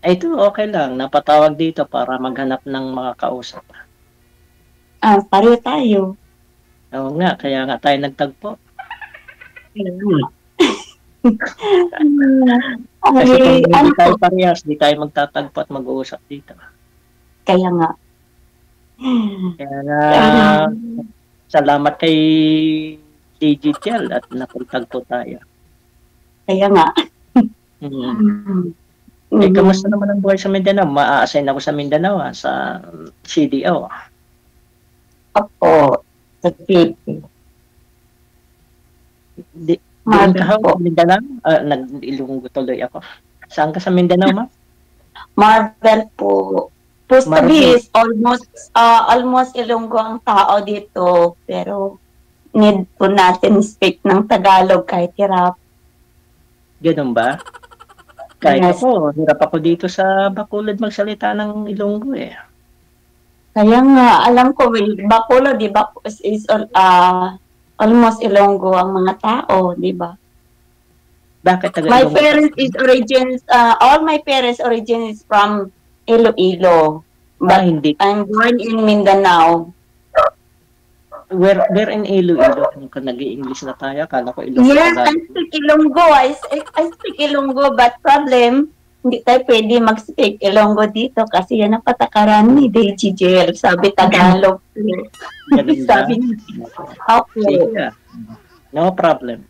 Ay, ito okay lang, napatawag dito para maghanap ng mga kausap. Pareho tayo. Oo nga, kaya nga tayo nagtagpo. Kasi kung Ay, hindi ano po, tayo parehas, di tayo magtatagpo at mag-uusap dito. kaya nga. Kaya nga, Ah, salamat kay Digital at napagtagpo tayo. kaya nga. Mm. Eh, kamusta Mhm. naman ang buhay sa Mindanao? Maa-assign ako sa Mindanao, sa CDO. Opo, sa Philippines. Doon ka Marvel ho, po. sa Mindanao? Nag-Ilonggo tuloy ako. Saan ka sa Mindanao, ma? Marvel po. Marvel. Pustabi is almost Ilonggo ang tao dito. Pero need po natin speak ng Tagalog kahit hirap. Ganun ba? Kahit Yes. ako, hirap ako dito sa Bacolod magsalita ng Ilonggo eh. Kaya nga, alam ko, Bacolod, di ba, almost Ilonggo ang mga tao, di ba? Bakit taga My Ilonggo ka? parents is origins, all my parents origin is from Iloilo, but Hindi. I'm born in Mindanao. Where in Iloilo? Kung nag-i-English na tayo, akala ko Ilonggo Yes, I Tagalog. speak Ilonggo. I speak Ilonggo, but problem, hindi tayo pwede mag-speak Ilonggo dito kasi yan ang patakaran ni DGJL. Sabi Tagalog. Ganun ba? Sabi niya, Sige okay. ah. No problem.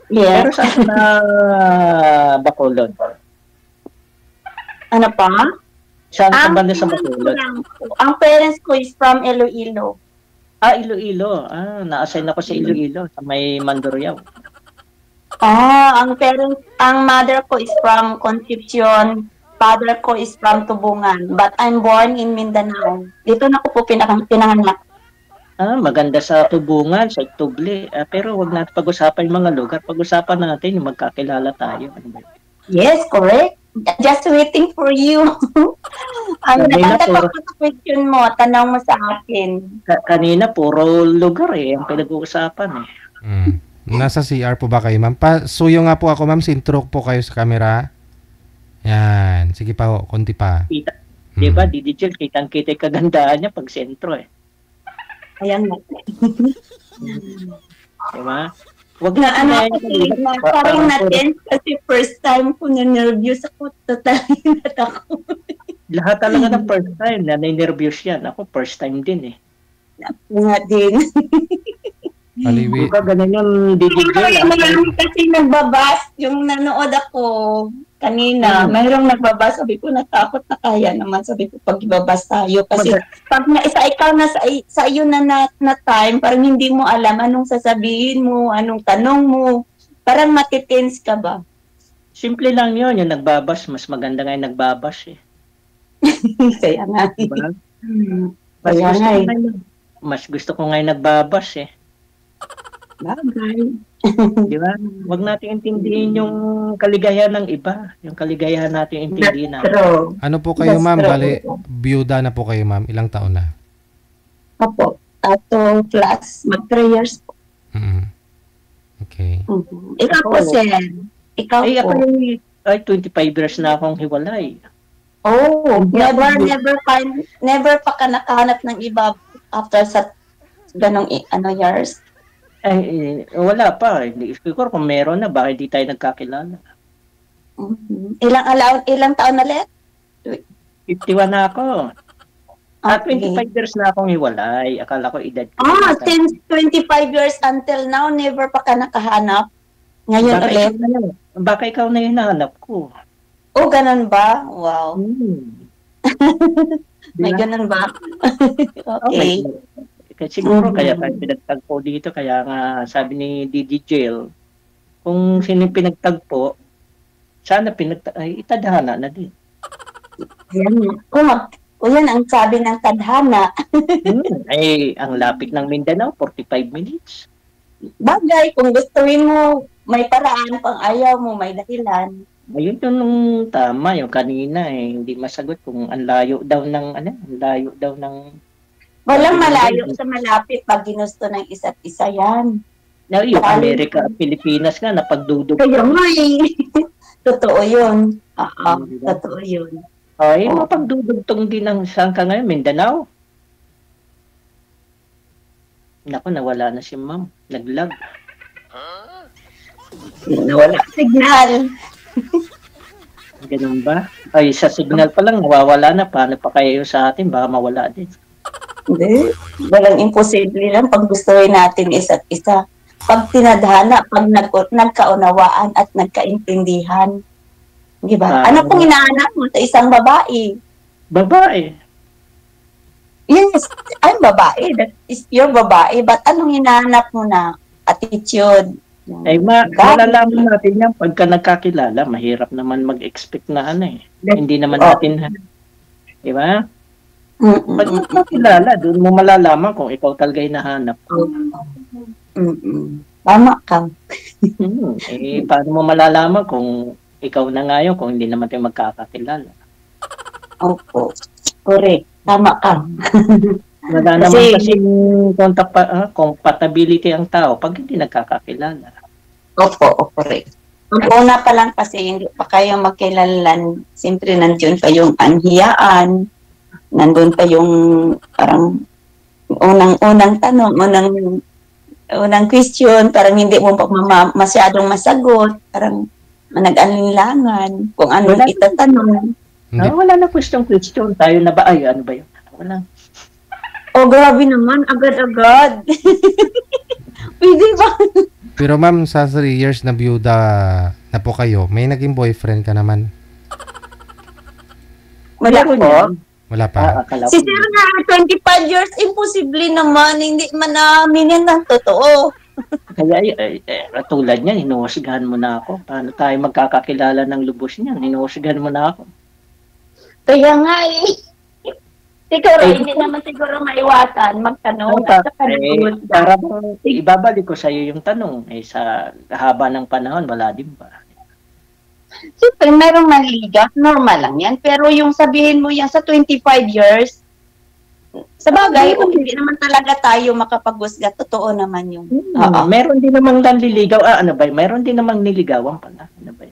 Pero Yes. saan ka na Bacolod? Ano pa? Saan ka Ang banda sa parents ko Bacolod? lang po, ang parents ko is from Iloilo. Iloilo. Na-assign ako sa Iloilo, sa may Mandurriao. Ang mother ko is from Concepcion, father ko is from Tubungan, but I'm born in Mindanao. Dito na ko po pinanganak. Maganda sa Tubungan, sa Tubli. Pero wag natin pag-usapan yung mga lugar. Pag-usapan natin yung magkakilala tayo. Ano ba? Yes, correct. Just waiting for you. Kanina Handa pa puro, po sa question mo, tanong mo sa akin. kanina puro lugar ang pinag-uusapan eh. Nasa CR po ba kayo, ma'am? Suyo nga po ako, ma'am. Sintrok po kayo sa camera. Yan. Sige pa ho. Konti pa. Kita, di ba, Digital, kitang-kita yung kagandahan niya pag sentro eh. Ayan nga. Di ba? Wag Na natin ano kaya kasi, na parang natin kasi first time ko na nervous ako, totally natakot. lahat talaga ng first time na nervous yan. Ako, first time din eh. Nga din. Paliwi. Diba, ganun yung Pero Digital. marami kasi nagbabas, yung nanood ako kanina, mayroong nagbabas, sabi ko natakot na kaya naman, sabi ko pag ibabas tayo, kasi pag ikaw na sa iyo na time, parang hindi mo alam anong sasabihin mo, anong tanong mo, parang matitense ka ba? Simple lang yun, yung nagbabas, mas maganda nga yung nagbabas eh. Kaya nga. Diba? Mas Kaya gusto nga ko ngayon, mas gusto ko ngayon nagbabas eh. Bagay. Di ba? Huwag natin intindihin yung kaligayahan ng iba. Yung kaligayahan natin intindihin natin. True. Ano po kayo, That's ma'am? true. Bale, byuda na po kayo, ma'am. Ilang taon na? Opo. Ato plus, mag 3 years po. Okay. Ikaw po, Sen. Ikaw Ay, po. ako ay 25 years na akong hiwalay. Oh, never pa ka nakahanap ng iba after sa ganong years? Ay, wala pa. Siguro kung meron na, bakit di tayo nagkakilala? Ilang taon na ulit? 51 na ako. Okay. 25 years na akong hiwalay. Akala ko edad ko. Since 25 years until now, never pa ka nakahanap? Ngayon ulit? Baka ikaw na yung hinahanap ko. Oh, ganun ba? Wow. May ganun ba? Okay. Siguro kaya tayo pinagtagpo dito. Kaya nga sabi ni Didi Jail, kung sino yung pinagtagpo, sana itadhana na din. Yan. Yan ang sabi ng tadhana. Ang lapit ng Mindanao, 45 minutes. Bagay, kung gustuin mo, may paraan. Pang ayaw mo, may dahilan. Ayun yung tama, yung kanina hindi masagot kung ang layo daw ng Walang malayo sa malapit pag ginusto ng isa't isa yan. Yung Amerika at Pilipinas nga napagdudugtong. Kaya nga Totoo yun. Oo, Diba? totoo yun. Ay, Oo. mapagdudugtong din ang saan ka ngayon, Mindanao. Naku, nawala na si ma'am. Naglag. Wala signal. Ganun ba? Ay, sa signal pa lang, nawawala na. Paano pa kayo sa atin? Baka mawala din. Hindi. Walang imposible lang pag gustuhin natin isa't isa. Pag tinadhana, pag nagkaunawaan at nagkaintindihan. Di ba? Ano pong hinahanap mo sa isang babae? Babae. Yes, I'm babae. That is your babae. But anong hinahanap mo na attitude? Ay, malalaman natin yan pagka nagkakilala. Mahirap naman mag-expect na ano eh. Hindi naman natin, di ba? Pag nagkakilala, doon mo malalaman kung ikaw talaga hinahanap. Tama ka. Eh, paano mo malalaman kung ikaw na ngayon kung hindi naman tayo magkakakilala? Opo. Correct. Tama ka. Wala naman kasi compatibility ang tao pag hindi nagkakakilala. Opo, correct. Ang una pa lang kasi hindi pa kayo magkilalan, siyempre nandiyon pa yung anhiyaan, nandun pa yung parang unang tanong, unang question, parang hindi mo pa masyadong masagot, parang nag-alinlangan kung ano itatanong. Wala na question. Tayo na ba? Ay, ano ba yun? Wala. Oh, grabe naman. Agad-agad. Pwede ba? Pero ma'am, sa 3 years na byuda na po kayo, may naging boyfriend ka naman? Wala po. Wala pa. Si Sir nga, 25 years, imposible naman. Hindi man namin yan ng totoo. Kaya tulad niyan, hinuhusgahan mo na ako. Paano tayo magkakakilala ng lubos niyan? Hinuhusgahan mo na ako. Kaya nga siguro, hindi naman siguro maiwasan magtanong at saka para ibabalik ko sa iyo yung tanong, sa haba ng panahon, wala din ba? Siyempre, merong manligaw, normal lang yan. Pero yung sabihin mo yan sa 25 years, sa bagay, hindi naman talaga tayo makapag-husga. Totoo naman yung... Meron din namang nanliligaw. Ano ba? Meron din namang niligawan pala. Ano ba?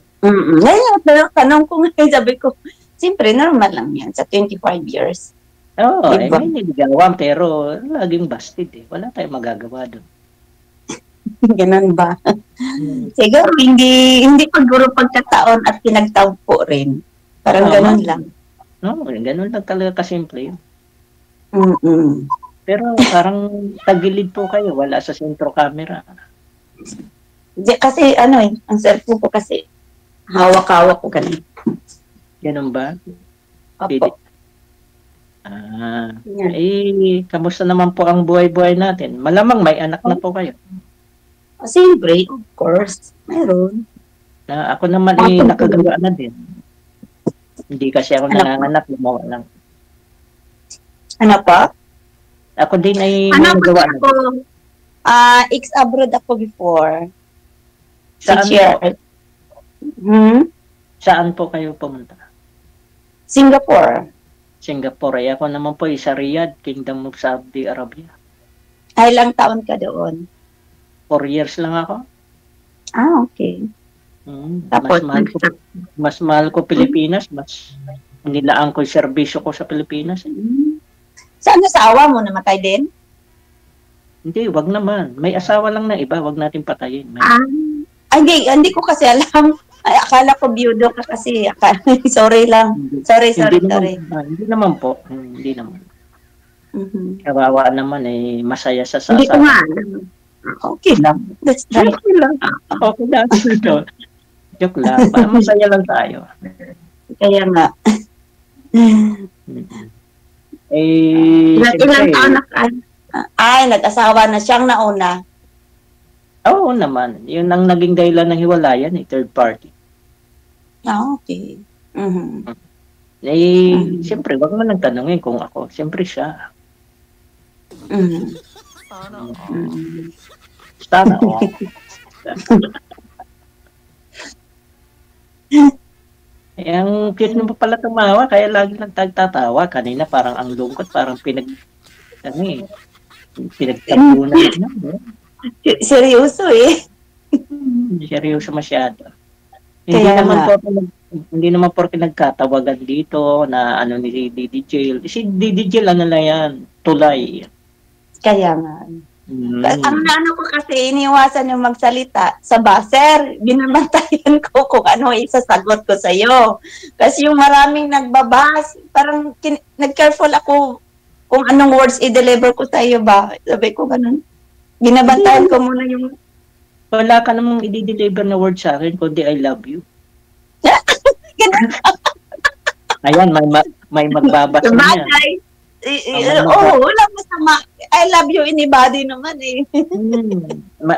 Ngayon, tanong ko ngayon, sabi ko, siyempre, normal lang yan sa 25 years. Oo, diba? May niligawan, pero laging busted eh. Wala tayong magagawa doon. Ganun ba? Siguro, hindi paguro pagkataon at pinagtawpo rin. Parang ganun lang. No, ganun lang talaga kasimple yun. Pero parang tagilid po kayo, wala sa sentro camera. Kasi ang cellphone ko kasi, hawak-hawak ko ganun. Ganun ba? Opo. Kamusta naman po ang buhay-buhay natin? Malamang may anak na po kayo. Siyempre, of course. Meron. Ako naman nakagawa na din. Hindi kasi ako nanganganak, lumawa lang. Ano pa? Ako din ay nagawa na din. Ex-abroad ako before. Saan po kayo pumunta? Singapore. Ako naman po sa Riyadh, Kingdom of Saudi Arabia. Ilang taon ka doon? 4 years lang ako. Okay. Tapos, mas mahal ko Pilipinas, mas nilaan ko yung serbisyo ko sa Pilipinas. Saan asawa mo? Namatay din? Hindi, wag naman. May asawa lang na iba, wag natin patayin. Hindi ko kasi alam. Akala ko biyudo ka kasi. Sorry lang. Sorry. Hindi naman po. Hindi naman. Kawawa naman masaya sa Hindi ko nga alam. Okay lang. Okay lang. Joke lang. Masaya lang tayo. Kaya nga. Ilang taon na ka? Nag-asawa na siyang nauna. Oo naman. Yun ang naging dahilan ng hiwalayan, third party. Okay. Siyempre, wag mo nang tanongin kung ako. Siyempre siya. Sana all. Ang cute mo pala tumawa, kaya lagi lang tagtatawa. Kanina parang ang lungkot, parang pinagtabunan na. Seryoso eh. Seryoso masyado. Hindi Kaya naman nga. po hindi naman porke nagkatawagan dito na ano ni DDJ. Si DDJ ano na yan, tulay. Kaya nga. Mm. Ang naano ko kasi, iniwasan yung magsalita sa buzzer. Binabantayan ko kung ano isasagot ko sa'yo. Kasi yung maraming nagbabas, parang nag-careful ako kung anong words i-deliver ko sa'yo ba. Sabi ko ganun. Binabantayan ko muna yung... Wala ka namang i-deliver na word sa akin, kundi I love you. Ganun. Ayan, may magbabasa niya. Sabagay. Wala masama. I love you anybody naman eh.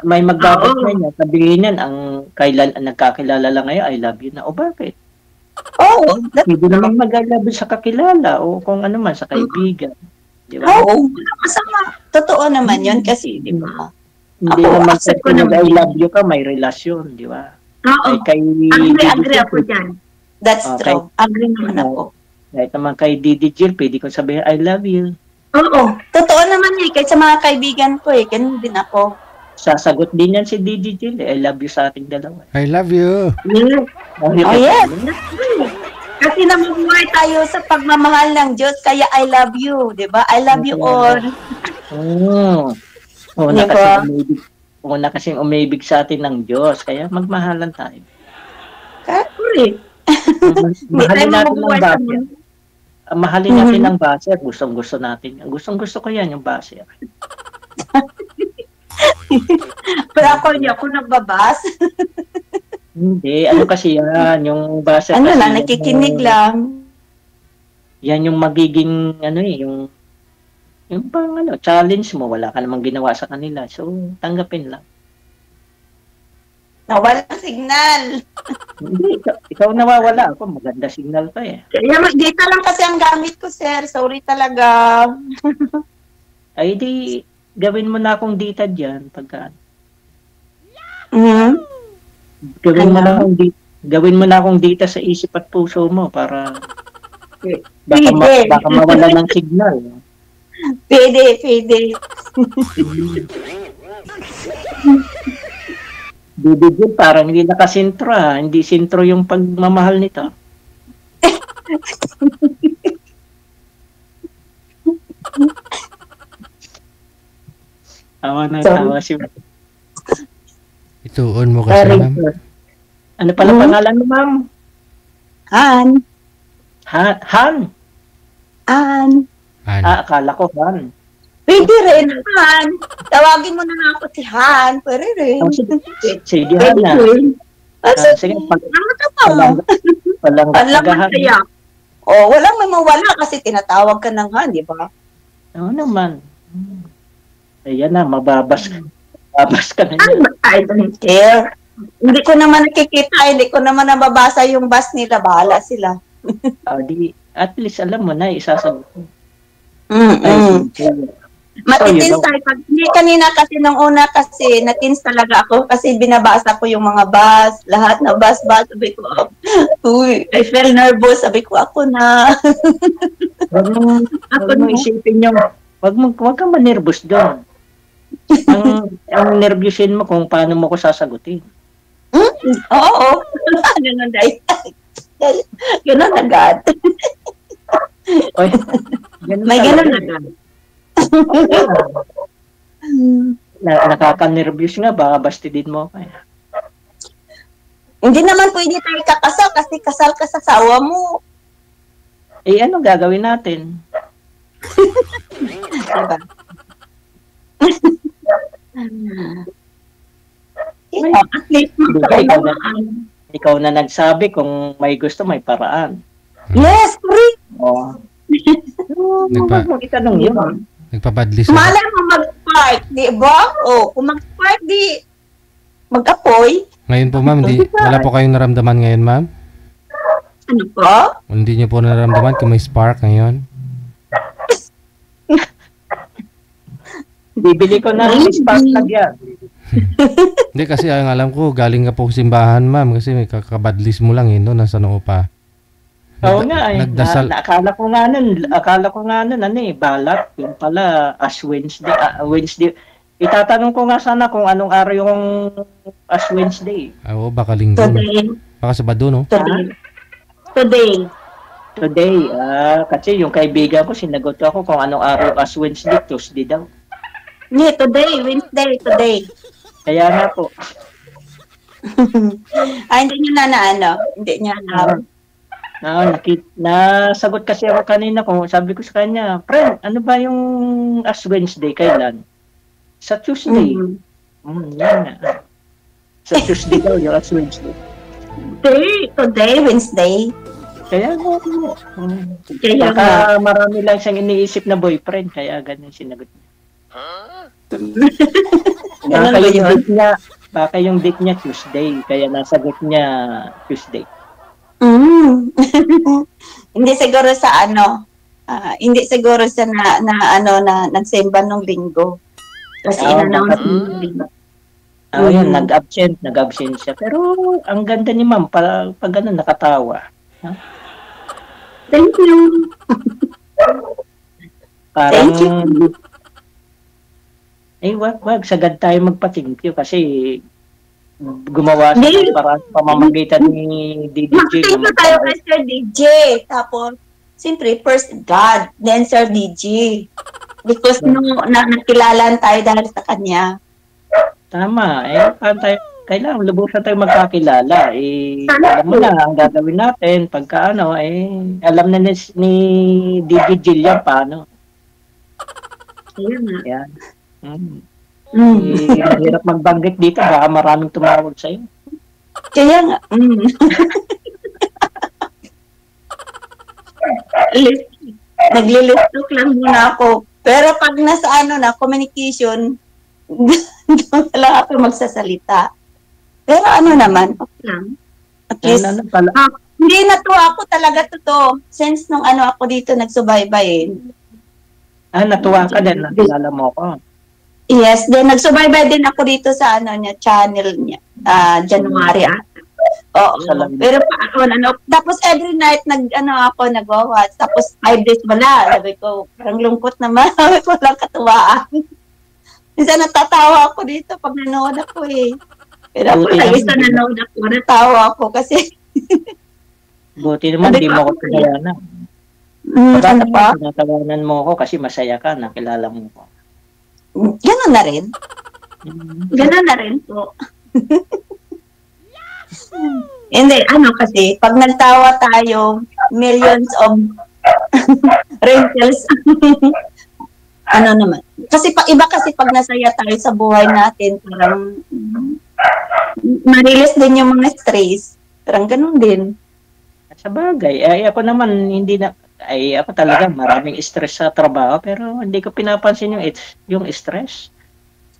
May magbabasa niya. Sabihin yan, ang nagkakilala lang ngayon, I love you na. O bakit? Oo. Pwede naman mag-I love you sa kakilala o kung ano man, sa kaibigan. Di ba? Oo. Wala masama. Totoo naman yun kasi, di ba? Hindi Ako, naman accept sa ko naman I yun. love you ka, may relasyon, di ba? Oo. Kay Agree ako dyan. That's Okay. true. Agree naman ako. Kahit naman kay Didi Jill, pwede ko sabihin, I love you. Oo. Totoo naman eh. Kahit sa mga kaibigan ko eh. Ganun din ako. Sasagot din yan si Didi Jill. I love you sa ating dalawa. I love you. Yeah. Oh yes. That's true. Kasi namubuhay tayo sa pagmamahal ng Diyos. Kaya I love you. Diba? I love you all. Una Una kasing umibig sa atin ng Diyos. Kaya magmahalan tayo. Correct. Mahalin natin ng baser. Mahalin natin ng baser. Gustong-gusto natin. Gustong-gusto ko yan, yung baser. Pero ako hindi ako nagbabas. Hindi. Ano kasi yan? Yung baser Ano kasi lang, nakikinig lang. Yan yung magiging, yung pang challenge mo. Wala ka namang ginawa sa kanila. So, tanggapin lang. Nawala ang signal. Hindi, ikaw nawawala ako. Maganda signal pa eh. Kaya data lang kasi ang gamit ko, sir. Sorry talaga. Ay di, gawin mo na akong data dyan. Pagka, gawin mo na akong data sa isip at puso mo para baka mawala ng signal. Pwede. Bibigyan parang hindi nakasintro Hindi sintro yung pagmamahal nito. Tawa si Ituon mo kasi, ma'am. Ano pala pangalan mo, ma'am? Han. Han? Akala ko Han. Pwede rin, Han. Tawagin mo na nga ako si Han. Pwede rin. Sige, Han na. Sige, palang kaya. Walang may mawala kasi tinatawag ka ng Han, di ba? Oo naman. Ayan na, mababas ka na yan. I don't care. Hindi ko naman nakikita, hindi ko naman nababasa yung bus nila. Bahala sila. At least alam mo na, isasagot mo. Matitins tayo. Kanina kasi nung una kasi natins talaga ako kasi binabasa ko yung mga bus, lahat na bus. Sabi ko, I feel nervous. Sabi ko, ako na. Wag mo isipin yung, wag kang manervous doon. ang nervyusin mo kung paano mo ko sasagutin. Oo. Ganun dahil. Ganun agad. May ganun agad. Nakaka-nervous nga, baka bastidin mo ako. Hindi naman pwede tayo kakasal kasi kasal ka sa asawa mo. Ano gagawin natin? Diba? At least ikaw na nagsabi kung may gusto, may paraan. Yes, correct. Wag mo itanong yun. Nagpabadlis. Malay mo mag-park, di ba? Kung mag-park, di mag-apoy. Ngayon po, ma'am, wala po kayong naramdaman ngayon, ma'am? Ano po? Hindi niyo po naramdaman kung may spark ngayon? Bibili ko na ng spark plug yan. Hindi, kasi ang alam ko, galing ka po sa simbahan, ma'am, kasi may kakabadlis mo lang no? Nasa noo pa. Oo nga eh. Nagdasal. Akala ko nga nun, balat. Yung pala, Ash Wednesday. Wednesday. Itatanong ko nga sana kung anong araw yung Ash Wednesday. Oo, baka linggo. Baka Sabado, no? Today. Kasi yung kaibigan ko, sinagot ako kung anong araw as Wednesday, Tuesday daw. Hindi, today, Wednesday, today. Kaya nga po. Hindi nyo na hindi nyo na. Nasagot kasi ako kanina kung sabi ko sa kanya, friend, ano ba yung as Wednesday, kailan? Sa Tuesday. Yan nga. Sa Tuesday daw yung as Wednesday. Today, Wednesday. Kaya baka marami lang siyang iniisip na boyfriend, kaya ganun sinagot niya. Baka yung date niya Tuesday, kaya nasagot niya Tuesday. Hindi siguro sa hindi siguro sa nagsemba nung linggo. Kasi in-announce nung linggo. Yan, nag-absent siya. Pero ang ganda ni ma'am, pag ganun, nakatawa. Huh? Thank you. Parang, thank you. Wag, sagad tayo magpa-thank you kasi gumawa siya para pamamagitan ni DJ. Thank you tayo kay Sir DJ. Tapos, siyempre, first God, then Sir DJ. Because nakilala tayo dahil sa kanya. Tama. Kailangan lubusan tayo magkakilala. Alam mo na, ang gagawin natin, pagka alam na ni DJ Jillian paano. Yan. Hirap magbanggit dito, baka maraming tumawag sa'yo. Kaya nga. Naglilistok lang muna ako. Pero pag nasa communication, doon lang ako magsasalita. Pero naman, okay lang. At least, hindi natuwa ako talaga totoo. Since nung ako dito nagsubaybay natuwa ka din, nakilala mo ko. Yes, then nagsubaybay din ako dito sa channel niya, January ata. Oo. Pero tapos every night nag-watch. Tapos 5 days wala. Sabi ko, parang lungkot naman. Sabi ko, walang katuwaan. Minsan natatawa ako dito pag nanood ako Pero ako isa nanood ako, natawa ako kasi buti naman, di mo ako kinayanan. Ano pa? Natawanan mo ako kasi masaya ka, nakilala mo ko. Ganon na rin. Ganon na rin po. Hindi, kasi, pag nagtawa tayo, millions of wrinkles. Naman. Kasi iba kasi pag nasaya tayo sa buhay natin, parang marilis din yung mga stress. Parang ganun din. Sa bagay, ako naman, ako talaga maraming stress sa trabaho, pero hindi ko pinapansin yung stress.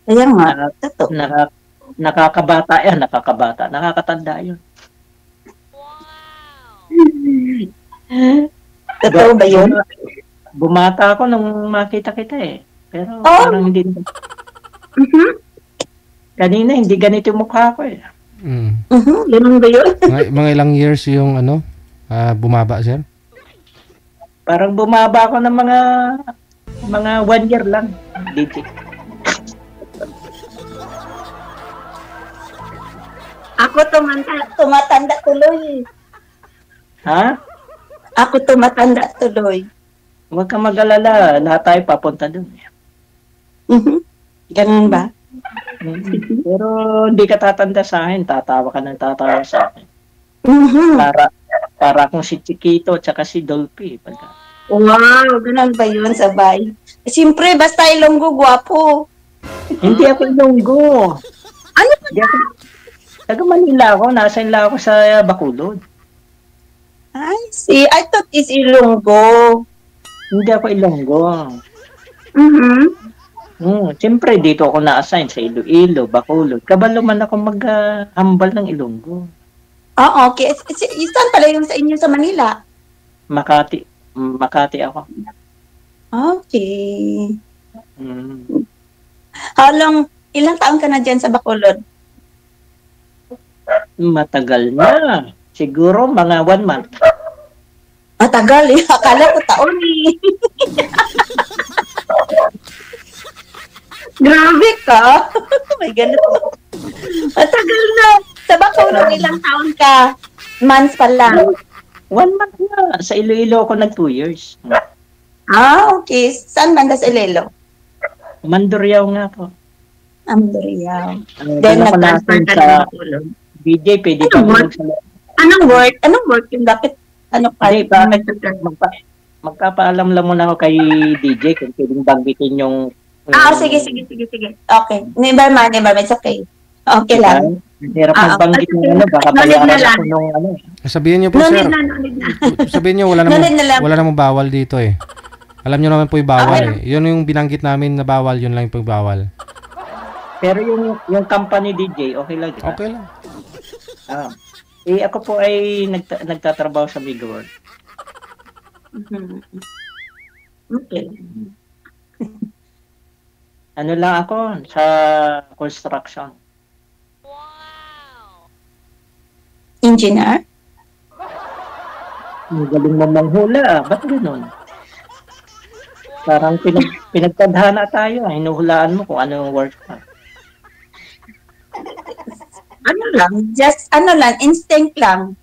Kaya nga, totoo. Nakakatanda yun. Totoo ba yun? Bumata ako nung makita kita pero parang hindi na. Kanina, hindi ganito yung mukha ko Ganun ba yun? Mga ilang years yung bumaba, sir? Parang bumaba ako ng mga 1 year lang, DJ. Ako tumatanda tuloy. Ha? Ako tumatanda tuloy. Huwag kang mag-alala, lahat tayo papunta dun. Ganun ba? Pero hindi ka tatanda sa akin, tatawa ka ng tatawa sa akin. Para akong si Chiquito at saka si Dolphy. Wow, ganun ba yun, sabay? Siyempre, basta Ilonggo, gwapo. Hindi ako Ilonggo. Ano ba na? Taga Manila ako, nasa ako sa Bacolod. I see. I thought it's Ilonggo. Hindi ako Ilonggo. Siyempre, dito ako na-assign sa Iloilo, Bacolod. Kabalo man ako mag-hambal ng Ilonggo. Okay. Saan pala yung sa inyo sa Manila? Makati ako. Okay. Ilang taon ka na dyan sa Bacolod? Matagal na. Siguro mga 1 month. Matagal Akala ko taon Grabe ka. May ganito. Matagal na. Sa Bacolod, ilang taon ka? months pa lang. 1 month na. Sa Iloilo ako nag 2 years. Okay. Saan banda sa Iloilo? Mandurriao nga po. Mandurriao. Then nag-transfer ka sa DJ, pwede ka Anong work yung dapat magpapaalam lang muna ako kay DJ kung pwedeng banggitin yung sige. Okay. Never mind. It's okay. Okay lang. Hirap magbanggit ng baka bayaran ako nung Sabihin niyo po, sir. Sabihin niyo, wala namang bawal dito eh. Alam niyo naman po yung bawal eh. Yun yung binanggit namin na bawal, yun lang yung bawal. Pero yung company DJ, okay lang. Diba? Okay lang. Ako po ay nagtatrabaho sa Mega World. Okay. Ano lang ako sa construction. Engineer? Ang galing mo manghula. Ba't gano'n? Parang pinagtadhana tayo. Hinuhulaan mo kung ano yung work ka. Instinct lang.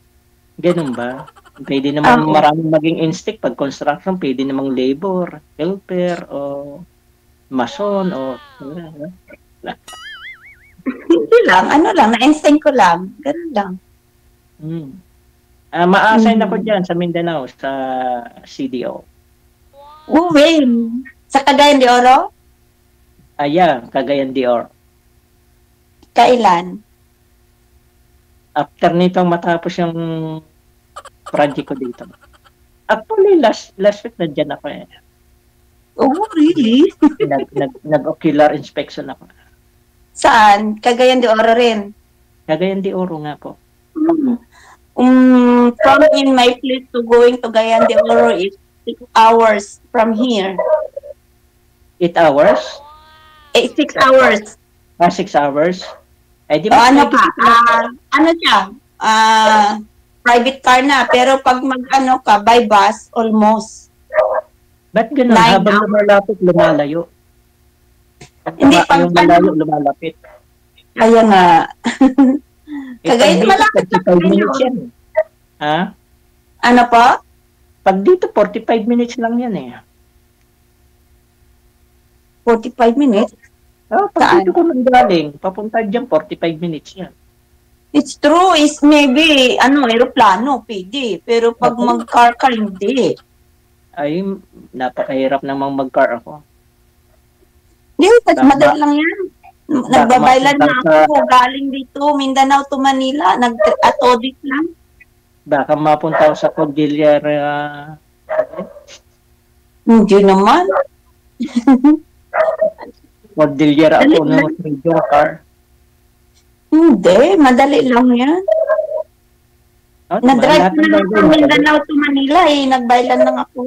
Ganun ba? Pwede naman maraming maging instinct pag construction. Pwede namang labor, helper, o mason, o... Hindi lang. Na-instinct ko lang. Ganun lang. Ma-assign ako dyan sa Mindanao, sa CDO. Sa Cagayan de Oro? Yeah, Cagayan de Oro. Kailan? After nitong matapos yung project ko dito. Actually, last week nandiyan ako eh. Oh, really? Nag-ocular inspection ako. Saan? Cagayan de Oro rin? Cagayan de Oro nga po. From in my place to going to Cagayan de Oro is 6 hours from here. 8 hours? 6 hours. 6 hours? Di ano siya? Private car na. Pero pag by bus, almost. Ba't ganun? Habang lumalapit, lumalayo. Hindi, pag malayo, lumalapit. Kaya nga. Kagaya malapit na 45 minutes yan. Ano po? Pag dito, 45 minutes lang yan eh. 45 minutes? Pag dito ko nanggaling, papunta dyan, 45 minutes yan. It's true. Is maybe, aeroplano, pwede. Pero pag mag-car ka, hindi. Ay, napakahirap namang mag-car ako. Hindi, madali lang yan. Nagbabaylan na ako. Galing dito, Mindanao to Manila. Nag-atodit lang. Baka mapunta ako sa Cordillera. Hindi naman. Cordillera ako ng radio car. Hindi, madali lang yan. Na-drive na lang from Mindanao to Manila eh. Nagbaylan lang ako.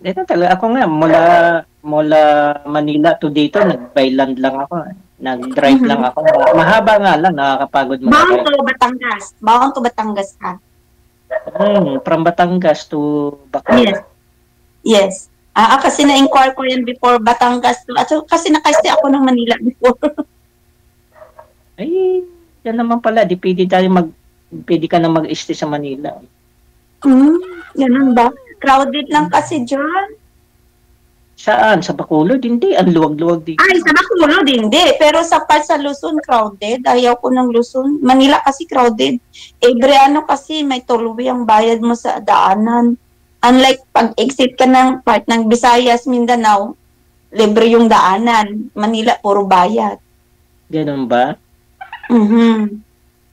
Ito talaga. Ako nga, mula Manila to dito, nagbayland lang ako. Nag-drive lang ako. Mahaba nga lang, nakakapagod mo. Bawang to Batangas ka. From Batangas to Bacolod. Yes. Kasi na-inquire ko yan before Batangas to. Kasi nakastay ako ng Manila before. Ay, yan naman pala. Pwede ka na mag-stay sa Manila. Ganun ba? Crowded lang kasi dyan. Saan? Sa Bacolod? Hindi. Ang luwag-luwag dito. Ay, sa Bacolod hindi. Pero sa Luzon, crowded. Ayaw ko ng Luzon. Manila kasi crowded. Every kasi may tuloy ang bayad mo sa daanan. Unlike pag-exit ka ng part ng Visayas, Mindanao, libre yung daanan. Manila, puro bayad. Ganun ba?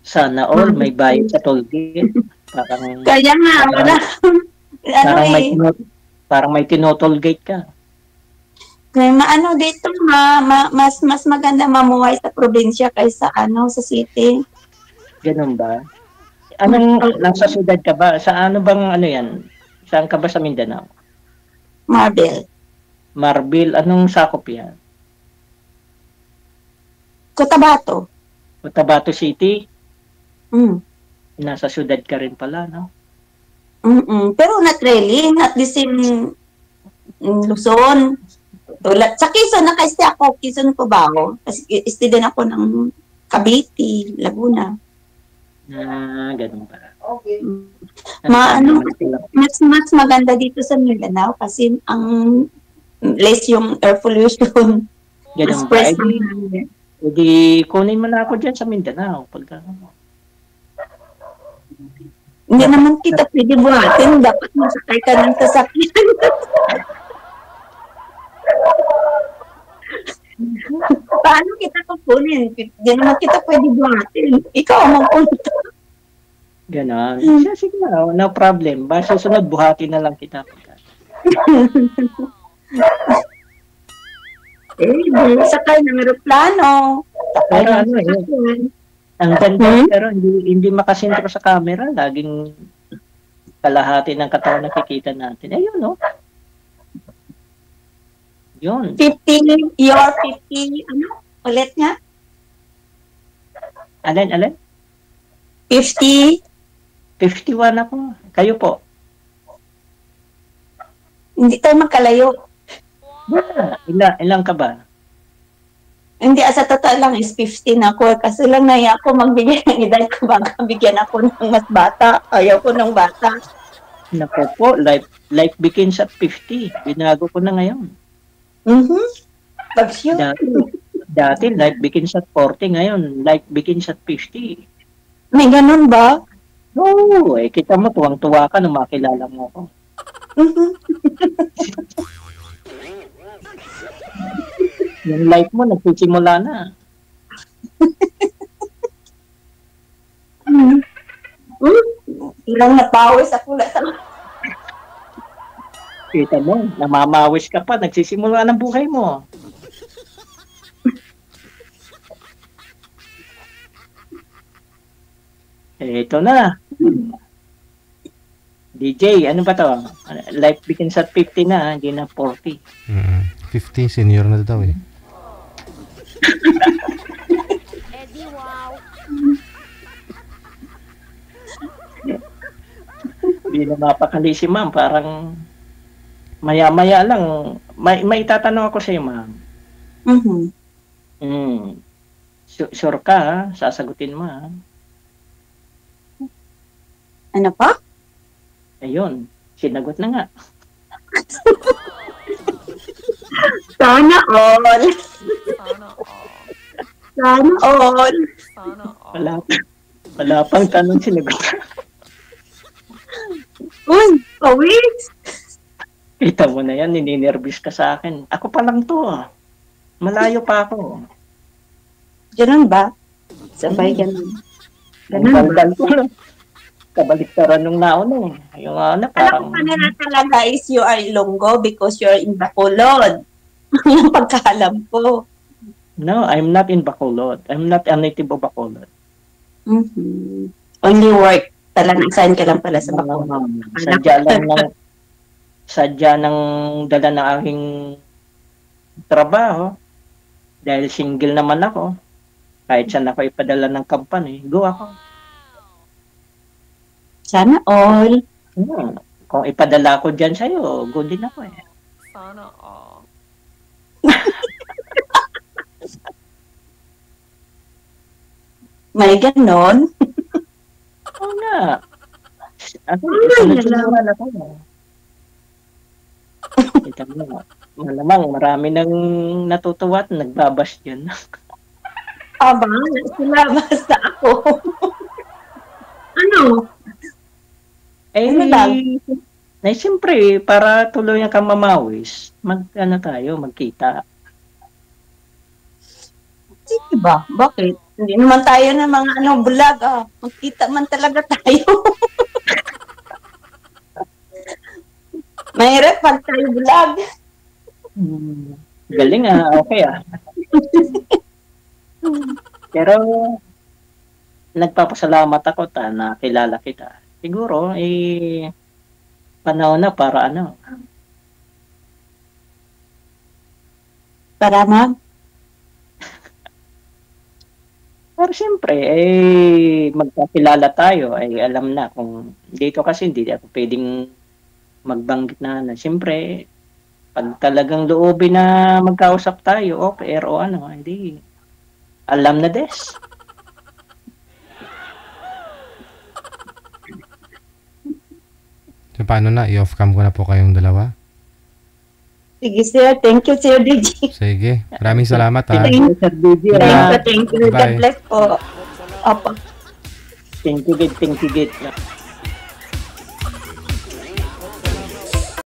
Sana all may bayad sa toll gate. Kaya nga, wala. Parang may tinotol gate ka. Kaya dito, mas maganda mamuhay sa probinsya kaysa sa city. Ganun ba? Nasa syudad ka ba? Sa bang yan? Saan ka ba sa Mindanao? Marbel. Anong sakop yan? Cotabato. Cotabato City? Nasa syudad ka rin pala, no? Pero not really. Not the same Luzon. Sa Quezon, naka-stay ako. Quezon po ba ako? Kasi stay din ako ng Cavite, Laguna. Ganun ba? Okay. Mas maganda dito sa Mindanao kasi ang less yung air pollution. Ganun ba? Hindi kunin mo na ako dyan sa Mindanao. Hindi naman kita pwede buhatin. Dapat masakay ka ng sasakyan. Paano kita kukunin? Hindi naman kita pwede buhatin. Ikaw ang magpunta. Ganon. Sige na, no problem. Basta susunod, buhatin na lang kita. Sakay ng aeroplano. Pero ang ganda, pero hindi makasintro sa camera. Laging kalahati ng katawan nakikita natin. Ayun, no? Yun. 50, your 50, ano? Ulit nga? Alin? 50. 51 ako. Kayo po? Hindi tayo magkalayo. Ilang ka ba? Hindi, sa totoo lang is 15 ako. Kasi lang naiya ako magbigay ng edad ko. Baka bigyan ako ng mas bata. Ayaw ko ng bata. Naku po, life begins at 50. Binago ko na ngayon. Pag-sure. Dati, life begins at 40. Ngayon, life begins at 50. May ganun ba? Oo, kita mo, tuwang-tuwa ka nung makilala mo ako. Yung life mo, nagsisimula na. Ilang napawis ako na sa... Kita mo, namamawis ka pa, nagsisimula ng buhay mo. Ito na. DJ, ano ba to? Life begins at 50 na, hindi na 40. 50, senior na daw eh. Eddie, wow. Hindi na mapakali si ma'am, parang maya-maya lang. May itatanong ako sa iyo, ma'am. Sure ka, ha? Sasagutin mo, ha? Ano pa? Ayun, sinagot na nga. Sana all. Sana all. Wala pang tanong, sinagot. Uy, pawis. Kita mo na yan, nininervous ka sa akin. Ako pa lang to. Malayo pa ako. Ganun ba? Sabay ganun. Ganun ba? Kabaliktaran nung nauna eh. Yung Alam parang... ko kanila talaga is you are Ilonggo because you're in Bacolod. Yung pagkaalam ko. No, I'm not in Bacolod. I'm not a native of Bacolod. Only work. Talagang assign ka lang pala sa Bacolod. Sadya ng dala ng aking trabaho. Dahil single naman ako. Kahit saan ako ipadala ng company, go ako. Sana all. Kung ipadala ko dyan sa'yo, go din ako eh. Sana all. May ganon? Oo nga. Sunod-sunuran ako. Kita mo, malamang marami nang natutuwa at nagbabas yun. Aba, sila basta ako. Ano? Siyempre, para tuluyan kang mamawis, magkita. Sige ba? Bakit? Hindi naman tayo ng mga vlog, magkita man talaga tayo. Mahirap pag tayo vlog. Galing okay Pero, nagpapasalamat ako na kilala kita. Siguro, panahon na para Para ma'am? Pero siyempre, magkakilala tayo, alam na kung dito kasi hindi ako pwedeng magbanggit na. Siyempre, pag talagang loobin na magkausap tayo, okay, hindi. Alam na des. So, paano na? I-off cam ko na po kayong dalawa. Sige, sir. Thank you, Sir DJ. Sige. Maraming salamat, ha. Thank you, Sir DJ. Thank you. God Bye. bless po. Opo. Thank you, Gid.